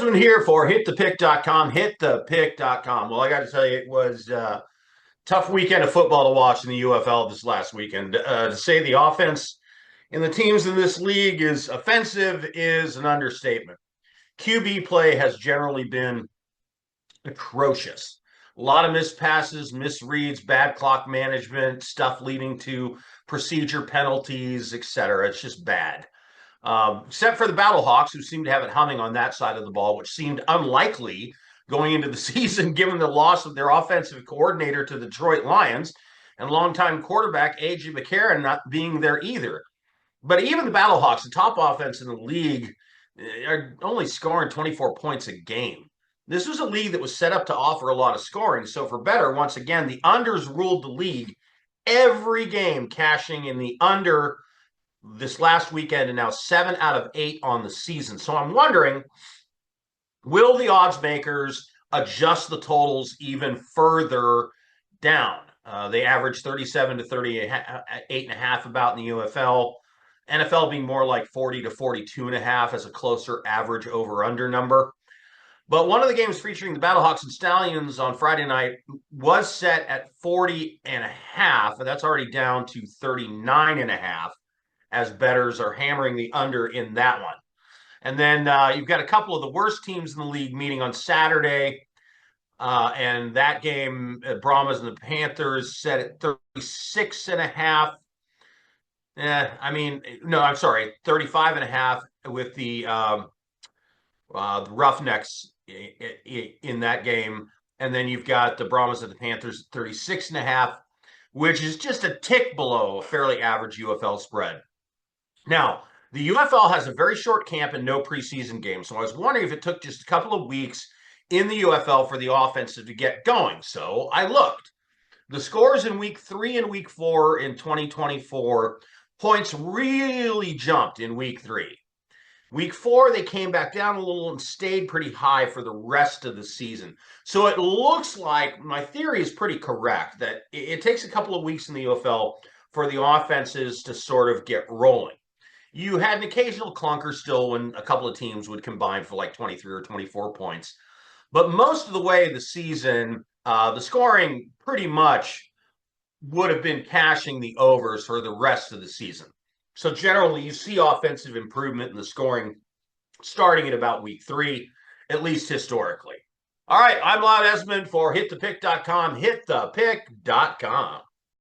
Esmond here for hitthepick.com, hitthepick.com. Well, I got to tell you, it was a tough weekend of football to watch in the UFL this last weekend. To say the offense in the teams in this league is offensive is an understatement. QB play has generally been atrocious. A lot of missed passes, misreads, bad clock management, stuff leading to procedure penalties, etc. It's just bad. Except for the Battlehawks, who seemed to have it humming on that side of the ball, which seemed unlikely going into the season, given the loss of their offensive coordinator to the Detroit Lions and longtime quarterback A.J. McCarron not being there either. But even the Battlehawks, the top offense in the league, are only scoring 24 points a game. This was a league that was set up to offer a lot of scoring. So for better, once again, the unders ruled the league every game, cashing in the under this last weekend, and now 7 out of 8 on the season. So I'm wondering, will the odds makers adjust the totals even further down? They average 37 to 38.5 about in the UFL. NFL being more like 40 to 42.5 as a closer average over-under number. But one of the games featuring the Battlehawks and Stallions on Friday night was set at 40.5, and that's already down to 39.5 as bettors are hammering the under in that one. And then you've got a couple of the worst teams in the league meeting on Saturday. And that game, Brahmas and the Panthers, set at 36.5. I'm sorry, 35.5 with the Roughnecks in that game. And then you've got the Brahmas and the Panthers 36.5, which is just a tick below a fairly average UFL spread. Now, the UFL has a very short camp and no preseason games. So I was wondering if it took just a couple of weeks in the UFL for the offensive to get going. So I looked. The scores in week 3 and week 4 in 2024, points really jumped in week 3. Week 4, they came back down a little and stayed pretty high for the rest of the season. So it looks like my theory is pretty correct that it takes a couple of weeks in the UFL for the offenses to sort of get rolling. You had an occasional clunker still when a couple of teams would combine for like 23 or 24 points. But most of the way the season, the scoring pretty much would have been cashing the overs for the rest of the season. So generally, you see offensive improvement in the scoring starting at about week 3, at least historically. All right, I'm Loud Esmond for hitthepick.com, hitthepick.com.